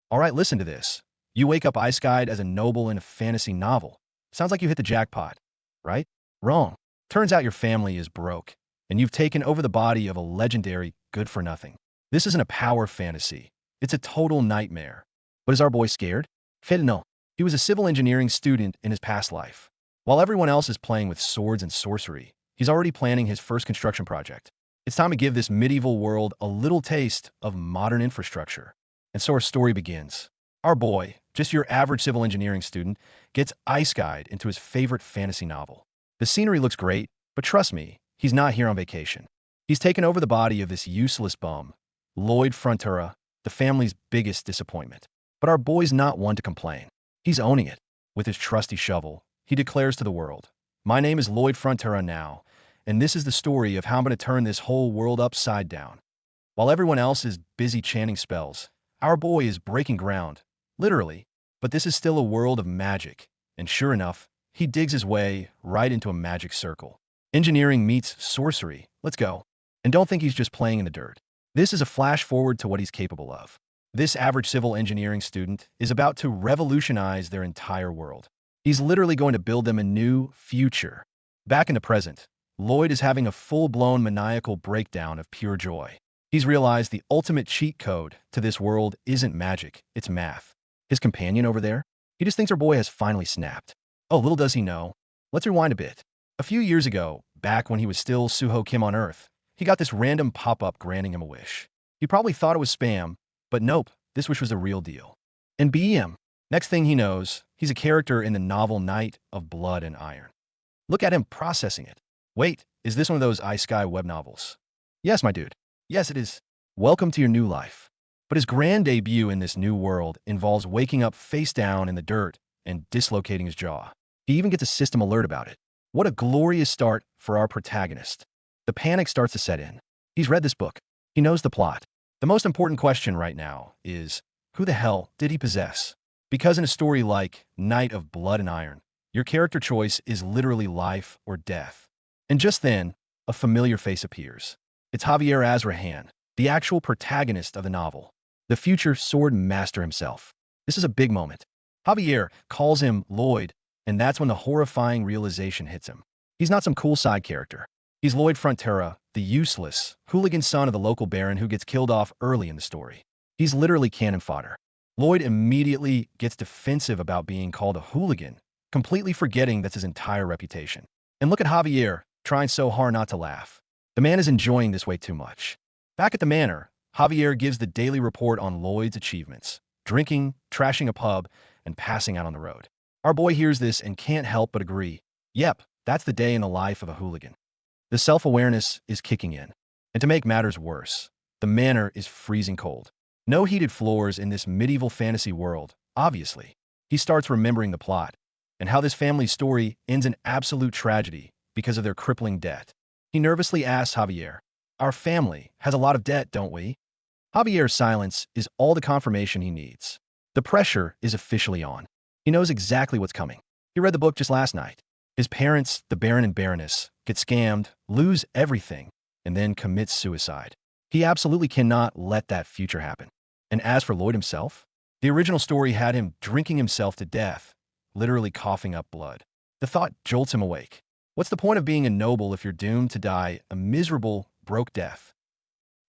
All right, listen to this. You wake up ice-eyed as a noble in a fantasy novel. Sounds like you hit the jackpot, right? Wrong. Turns out your family is broke, and you've taken over the body of a legendary good-for-nothing. This isn't a power fantasy. It's a total nightmare. But is our boy scared? No. He was a civil engineering student in his past life. While everyone else is playing with swords and sorcery, he's already planning his first construction project. It's time to give this medieval world a little taste of modern infrastructure. And so our story begins. Our boy, just your average civil engineering student, gets ice-eyed into his favorite fantasy novel. The scenery looks great, but trust me, he's not here on vacation. He's taken over the body of this useless bum, Lloyd Frontura, the family's biggest disappointment. But our boy's not one to complain. He's owning it. With his trusty shovel, he declares to the world, "My name is Lloyd Frontura now, and this is the story of how I'm going to turn this whole world upside down." While everyone else is busy chanting spells, our boy is breaking ground, literally, but this is still a world of magic, and sure enough, he digs his way right into a magic circle. Engineering meets sorcery. Let's go. And don't think he's just playing in the dirt. This is a flash forward to what he's capable of. This average civil engineering student is about to revolutionize their entire world. He's literally going to build them a new future. Back in the present, Lloyd is having a full-blown maniacal breakdown of pure joy. He's realized the ultimate cheat code to this world isn't magic, it's math. His companion over there? He just thinks our boy has finally snapped. Oh, little does he know. Let's rewind a bit. A few years ago, back when he was still Suho Kim on Earth, he got this random pop-up granting him a wish. He probably thought it was spam, but nope, this wish was the real deal. And BM. Next thing he knows, he's a character in the novel Night of Blood and Iron. Look at him processing it. Wait, is this one of those iSky web novels? Yes, my dude. Yes, it is. Welcome to your new life. But his grand debut in this new world involves waking up face down in the dirt and dislocating his jaw. He even gets a system alert about it. What a glorious start for our protagonist. The panic starts to set in. He's read this book. He knows the plot. The most important question right now is, who the hell did he possess? Because in a story like Night of Blood and Iron, your character choice is literally life or death. And just then, a familiar face appears. It's Javier Azrahan, the actual protagonist of the novel, the future sword master himself. This is a big moment. Javier calls him Lloyd, and that's when the horrifying realization hits him. He's not some cool side character. He's Lloyd Frontera, the useless, hooligan son of the local baron who gets killed off early in the story. He's literally cannon fodder. Lloyd immediately gets defensive about being called a hooligan, completely forgetting that's his entire reputation. And look at Javier, trying so hard not to laugh. The man is enjoying this way too much. Back at the manor, Javier gives the daily report on Lloyd's achievements, drinking, trashing a pub, and passing out on the road. Our boy hears this and can't help but agree. Yep, that's the day in the life of a hooligan. The self-awareness is kicking in. And to make matters worse, the manor is freezing cold. No heated floors in this medieval fantasy world, obviously. He starts remembering the plot, and how this family's story ends in absolute tragedy because of their crippling debt. He nervously asks Javier, "Our family has a lot of debt, don't we?" Javier's silence is all the confirmation he needs. The pressure is officially on. He knows exactly what's coming. He read the book just last night. His parents, the Baron and Baroness, get scammed, lose everything, and then commit suicide. He absolutely cannot let that future happen. And as for Lloyd himself, the original story had him drinking himself to death, literally coughing up blood. The thought jolts him awake. What's the point of being a noble if you're doomed to die a miserable, broke death?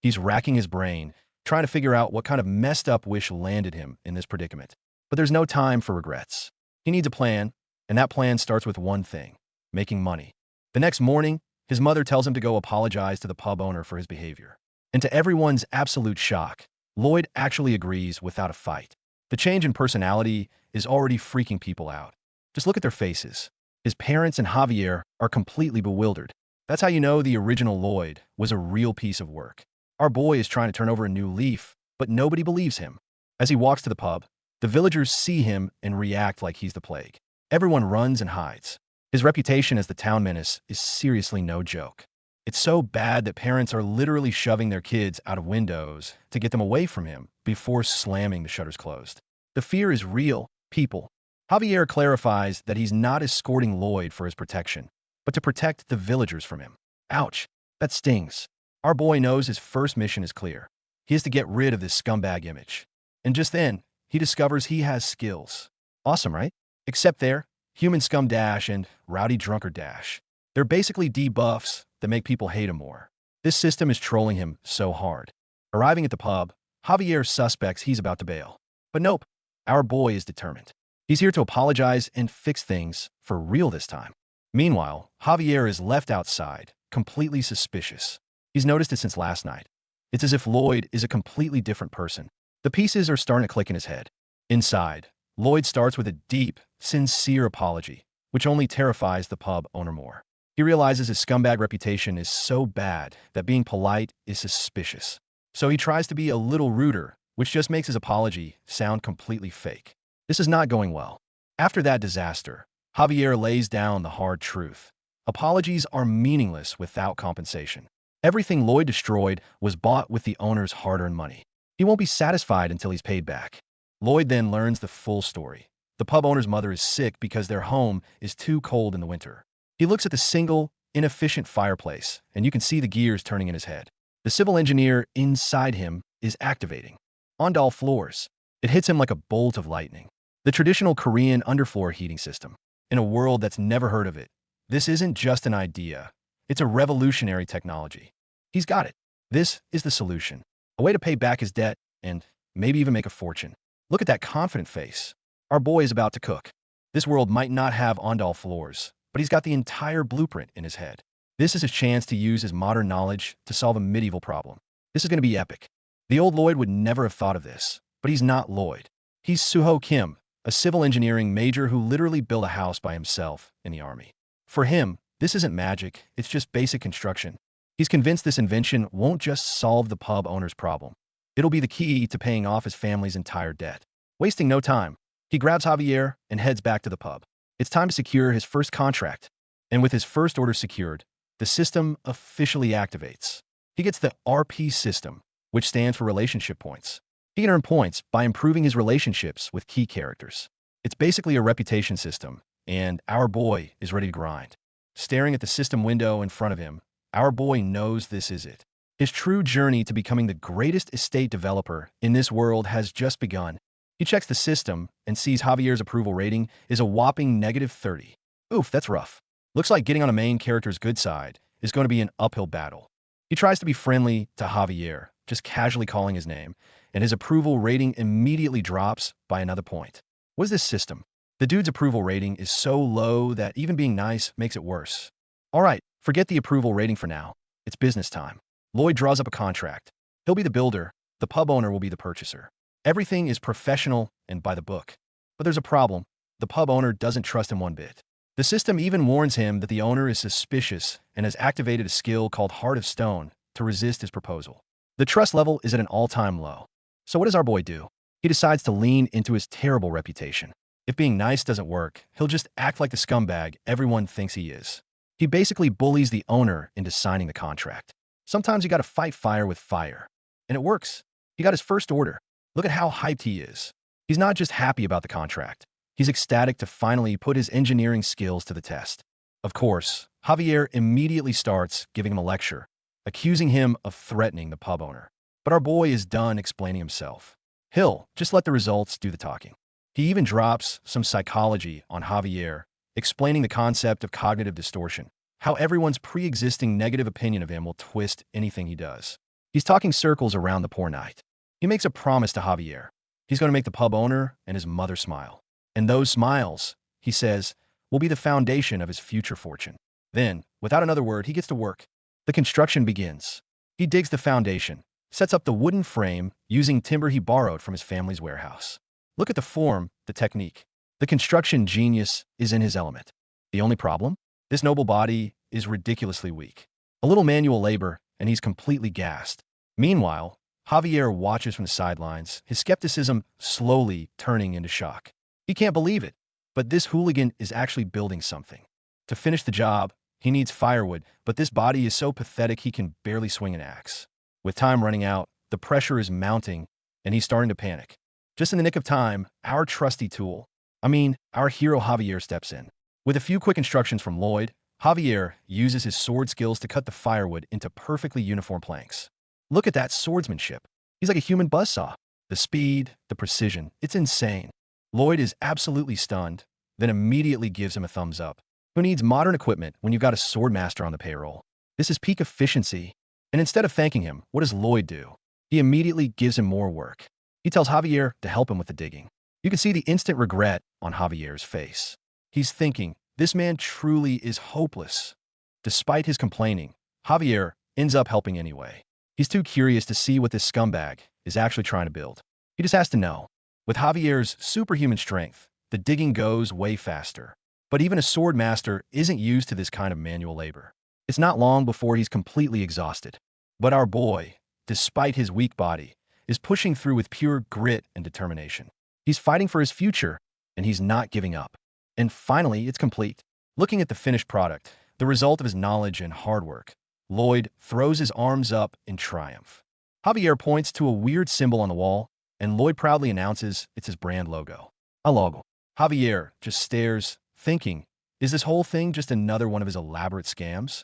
He's racking his brain, trying to figure out what kind of messed up wish landed him in this predicament. But there's no time for regrets. He needs a plan, and that plan starts with one thing: making money. The next morning, his mother tells him to go apologize to the pub owner for his behavior. And to everyone's absolute shock, Lloyd actually agrees without a fight. The change in personality is already freaking people out. Just look at their faces. His parents and Javier are completely bewildered. That's how you know the original Lloyd was a real piece of work. Our boy is trying to turn over a new leaf, but nobody believes him. As he walks to the pub, the villagers see him and react like he's the plague. Everyone runs and hides. His reputation as the town menace is seriously no joke. It's so bad that parents are literally shoving their kids out of windows to get them away from him before slamming the shutters closed. The fear is real, people. Javier clarifies that he's not escorting Lloyd for his protection, but to protect the villagers from him. Ouch, that stings. Our boy knows his first mission is clear. He has to get rid of this scumbag image. And just then, he discovers he has skills. Awesome, right? Except there, human scum dash and rowdy drunkard dash. They're basically debuffs that make people hate him more. This system is trolling him so hard. Arriving at the pub, Javier suspects he's about to bail. But nope, our boy is determined. He's here to apologize and fix things for real this time. Meanwhile, Javier is left outside, completely suspicious. He's noticed it since last night. It's as if Lloyd is a completely different person. The pieces are starting to click in his head. Inside, Lloyd starts with a deep, sincere apology, which only terrifies the pub owner more. He realizes his scumbag reputation is so bad that being polite is suspicious. So he tries to be a little ruder, which just makes his apology sound completely fake. This is not going well. After that disaster, Javier lays down the hard truth. Apologies are meaningless without compensation. Everything Lloyd destroyed was bought with the owner's hard-earned money. He won't be satisfied until he's paid back. Lloyd then learns the full story. The pub owner's mother is sick because their home is too cold in the winter. He looks at the single, inefficient fireplace, and you can see the gears turning in his head. The civil engineer inside him is activating. On all floors, it hits him like a bolt of lightning. The traditional Korean underfloor heating system. In a world that's never heard of it, this isn't just an idea. It's a revolutionary technology. He's got it. This is the solution. A way to pay back his debt and maybe even make a fortune. Look at that confident face. Our boy is about to cook. This world might not have on-all floors, but he's got the entire blueprint in his head. This is his chance to use his modern knowledge to solve a medieval problem. This is going to be epic. The old Lloyd would never have thought of this, but he's not Lloyd. He's Suho Kim, a civil engineering major who literally built a house by himself in the army. For him, this isn't magic, it's just basic construction. He's convinced this invention won't just solve the pub owner's problem. It'll be the key to paying off his family's entire debt. Wasting no time, he grabs Javier and heads back to the pub. It's time to secure his first contract. And with his first order secured, the system officially activates. He gets the RP system, which stands for relationship points. He can earn points by improving his relationships with key characters. It's basically a reputation system, and our boy is ready to grind. Staring at the system window in front of him, our boy knows this is it. His true journey to becoming the greatest estate developer in this world has just begun. He checks the system and sees Javier's approval rating is a whopping -30. Oof, that's rough. Looks like getting on a main character's good side is going to be an uphill battle. He tries to be friendly to Javier, just casually calling his name, and his approval rating immediately drops by another point. What is this system? The dude's approval rating is so low that even being nice makes it worse. All right, forget the approval rating for now. It's business time. Lloyd draws up a contract. He'll be the builder, the pub owner will be the purchaser. Everything is professional and by the book. But there's a problem. The pub owner doesn't trust him one bit. The system even warns him that the owner is suspicious and has activated a skill called Heart of Stone to resist his proposal. The trust level is at an all-time low. So what does our boy do? He decides to lean into his terrible reputation. If being nice doesn't work, he'll just act like the scumbag everyone thinks he is. He basically bullies the owner into signing the contract. Sometimes you gotta fight fire with fire. And it works. He got his first order. Look at how hyped he is. He's not just happy about the contract. He's ecstatic to finally put his engineering skills to the test. Of course, Javier immediately starts giving him a lecture, accusing him of threatening the pub owner. But our boy is done explaining himself. He'll just let the results do the talking. He even drops some psychology on Javier, explaining the concept of cognitive distortion, how everyone's pre-existing negative opinion of him will twist anything he does. He's talking circles around the poor knight. He makes a promise to Javier. He's going to make the pub owner and his mother smile. And those smiles, he says, will be the foundation of his future fortune. Then, without another word, he gets to work. The construction begins. He digs the foundation, sets up the wooden frame using timber he borrowed from his family's warehouse. Look at the form, the technique. The construction genius is in his element. The only problem? This noble body is ridiculously weak. A little manual labor, and he's completely gassed. Meanwhile, Javier watches from the sidelines, his skepticism slowly turning into shock. He can't believe it, but this hooligan is actually building something. To finish the job, he needs firewood, but this body is so pathetic he can barely swing an axe. With time running out, the pressure is mounting, and he's starting to panic. Just in the nick of time, our trusty tool, our hero Javier steps in. With a few quick instructions from Lloyd, Javier uses his sword skills to cut the firewood into perfectly uniform planks. Look at that swordsmanship. He's like a human buzzsaw. The speed, the precision, it's insane. Lloyd is absolutely stunned, then immediately gives him a thumbs up. Who needs modern equipment when you've got a sword master on the payroll? This is peak efficiency. And instead of thanking him, what does Lloyd do? He immediately gives him more work. He tells Javier to help him with the digging. You can see the instant regret on Javier's face. He's thinking, this man truly is hopeless. Despite his complaining, Javier ends up helping anyway. He's too curious to see what this scumbag is actually trying to build. He just has to know. With Javier's superhuman strength, the digging goes way faster. But even a sword master isn't used to this kind of manual labor. It's not long before he's completely exhausted. But our boy, despite his weak body, is pushing through with pure grit and determination. He's fighting for his future, and he's not giving up. And finally, it's complete. Looking at the finished product, the result of his knowledge and hard work, Lloyd throws his arms up in triumph. Javier points to a weird symbol on the wall, and Lloyd proudly announces it's his brand logo. A logo. Javier just stares, thinking, is this whole thing just another one of his elaborate scams?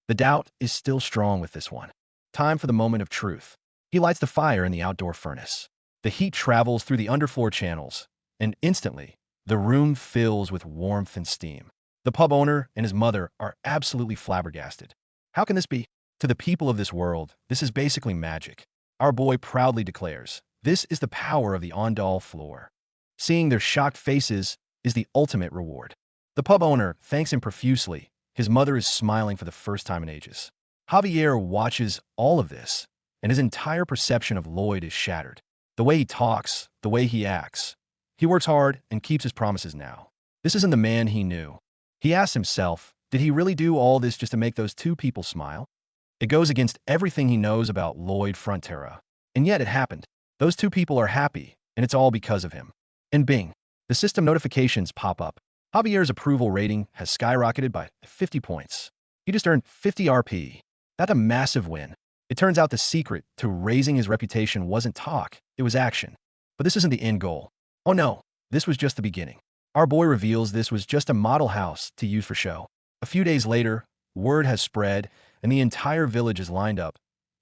The doubt is still strong with this one. Time for the moment of truth. He lights the fire in the outdoor furnace. The heat travels through the underfloor channels, and instantly, the room fills with warmth and steam. The pub owner and his mother are absolutely flabbergasted. How can this be? To the people of this world, this is basically magic. Our boy proudly declares, this is the power of the Ondal floor. Seeing their shocked faces is the ultimate reward. The pub owner thanks him profusely. His mother is smiling for the first time in ages. Javier watches all of this, and his entire perception of Lloyd is shattered. The way he talks, the way he acts. He works hard and keeps his promises now. This isn't the man he knew. He asks himself, did he really do all this just to make those two people smile? It goes against everything he knows about Lloyd Frontera. And yet it happened. Those two people are happy, and it's all because of him. And bing, the system notifications pop up. Javier's approval rating has skyrocketed by 50 points. He just earned 50 RP. That's a massive win. It turns out the secret to raising his reputation wasn't talk, it was action. But this isn't the end goal. Oh no, this was just the beginning. Our boy reveals this was just a model house to use for show. A few days later, word has spread, and the entire village is lined up,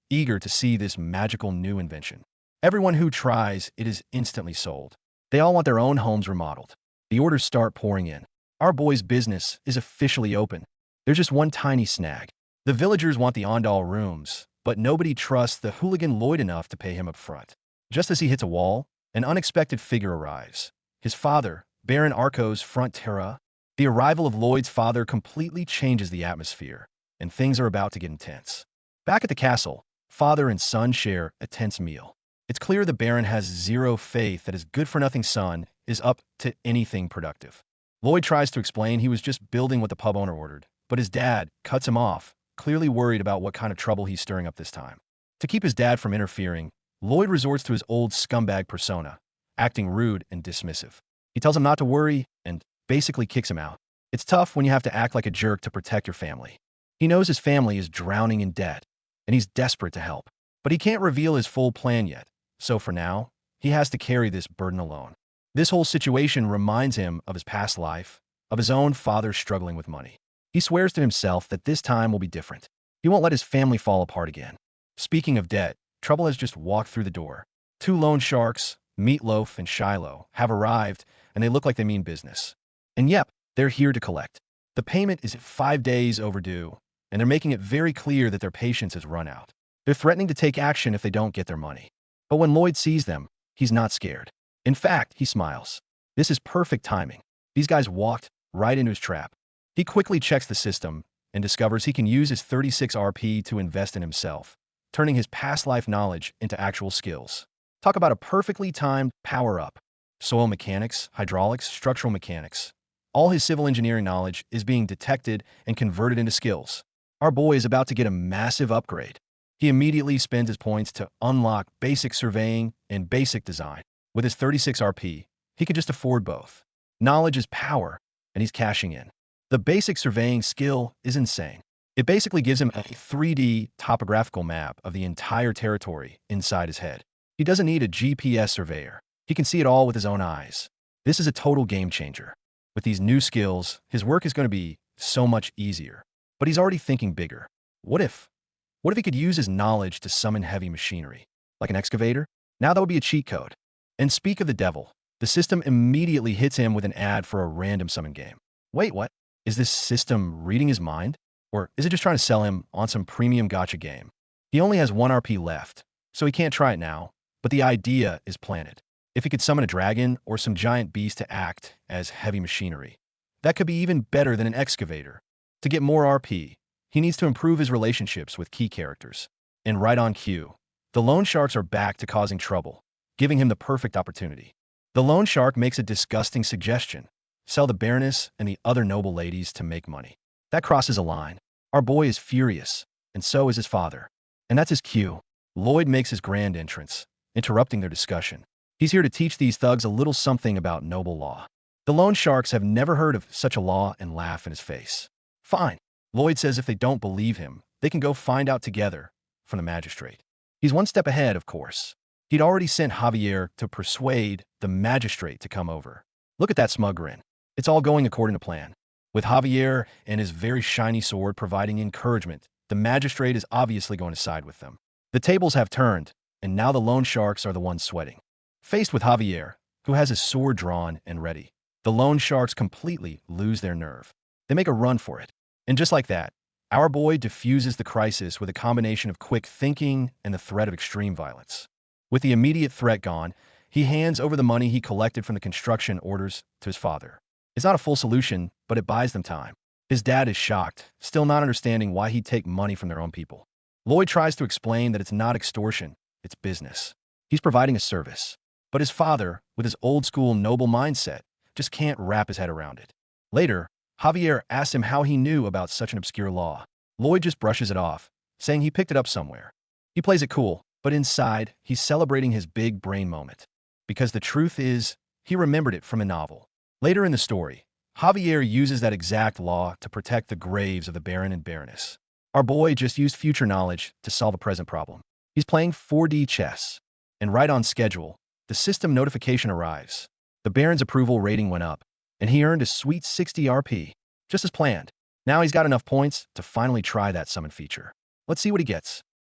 eager to see this magical new invention. Everyone who tries it is instantly sold. They all want their own homes remodeled. The orders start pouring in. Our boy's business is officially open. There's just one tiny snag. The villagers want the Ondal rooms, but nobody trusts the hooligan Lloyd enough to pay him up front. Just as he hits a wall, an unexpected figure arrives. His father, Baron Arcos Frontera. The arrival of Lloyd's father completely changes the atmosphere, and things are about to get intense. Back at the castle, father and son share a tense meal. It's clear the Baron has zero faith that his good-for-nothing son is up to anything productive. Lloyd tries to explain he was just building what the pub owner ordered, but his dad cuts him off, clearly worried about what kind of trouble he's stirring up this time. To keep his dad from interfering, Lloyd resorts to his old scumbag persona, acting rude and dismissive. He tells him not to worry and basically kicks him out. It's tough when you have to act like a jerk to protect your family. He knows his family is drowning in debt, and he's desperate to help. But he can't reveal his full plan yet, so for now, he has to carry this burden alone. This whole situation reminds him of his past life, of his own father struggling with money. He swears to himself that this time will be different. He won't let his family fall apart again. Speaking of debt, trouble has just walked through the door. Two loan sharks, Meatloaf and Shiloh, have arrived, and they look like they mean business. And yep, they're here to collect. The payment is 5 days overdue, and they're making it very clear that their patience has run out. They're threatening to take action if they don't get their money. But when Lloyd sees them, he's not scared. In fact, he smiles. This is perfect timing. These guys walked right into his trap. He quickly checks the system and discovers he can use his 36 RP to invest in himself, turning his past life knowledge into actual skills. Talk about a perfectly timed power-up. Soil mechanics, hydraulics, structural mechanics. All his civil engineering knowledge is being detected and converted into skills. Our boy is about to get a massive upgrade. He immediately spends his points to unlock basic surveying and basic design. With his 36 RP, he could just afford both. Knowledge is power, and he's cashing in. The basic surveying skill is insane. It basically gives him a 3D topographical map of the entire territory inside his head. He doesn't need a GPS surveyor. He can see it all with his own eyes. This is a total game changer. With these new skills, his work is going to be so much easier. But he's already thinking bigger. What if he could use his knowledge to summon heavy machinery? Like an excavator? Now that would be a cheat code. And speak of the devil, the system immediately hits him with an ad for a random summon game. Wait, what? Is this system reading his mind? Or is it just trying to sell him on some premium gacha game? He only has 1 RP left, so he can't try it now, but the idea is planted. If he could summon a dragon or some giant beast to act as heavy machinery, that could be even better than an excavator. To get more RP, he needs to improve his relationships with key characters. And right on cue, the loan sharks are back to causing trouble, giving him the perfect opportunity. The loan shark makes a disgusting suggestion: sell the Baroness and the other noble ladies to make money. That crosses a line. Our boy is furious, and so is his father. And that's his cue. Lloyd makes his grand entrance, interrupting their discussion. He's here to teach these thugs a little something about noble law. The loan sharks have never heard of such a law and laugh in his face. Fine. Lloyd says if they don't believe him, they can go find out together from the magistrate. He's 1 step ahead, of course. He'd already sent Javier to persuade the magistrate to come over. Look at that smug grin. It's all going according to plan. With Javier and his very shiny sword providing encouragement, the magistrate is obviously going to side with them. The tables have turned, and now the loan sharks are the ones sweating. Faced with Javier, who has his sword drawn and ready, the loan sharks completely lose their nerve. They make a run for it. And just like that, our boy diffuses the crisis with a combination of quick thinking and the threat of extreme violence. With the immediate threat gone, he hands over the money he collected from the construction orders to his father. It's not a full solution, but it buys them time. His dad is shocked, still not understanding why he'd take money from their own people. Lloyd tries to explain that it's not extortion, it's business. He's providing a service. But his father, with his old-school noble mindset, just can't wrap his head around it. Later, Javier asks him how he knew about such an obscure law. Lloyd just brushes it off, saying he picked it up somewhere. He plays it cool, but inside, he's celebrating his big brain moment. Because the truth is, he remembered it from a novel. Later in the story, Javier uses that exact law to protect the graves of the Baron and Baroness. Our boy just used future knowledge to solve a present problem. He's playing 4D chess. And right on schedule, the system notification arrives. The Baron's approval rating went up, and he earned a sweet 60 RP, just as planned. Now he's got enough points to finally try that summon feature. Let's see what he gets.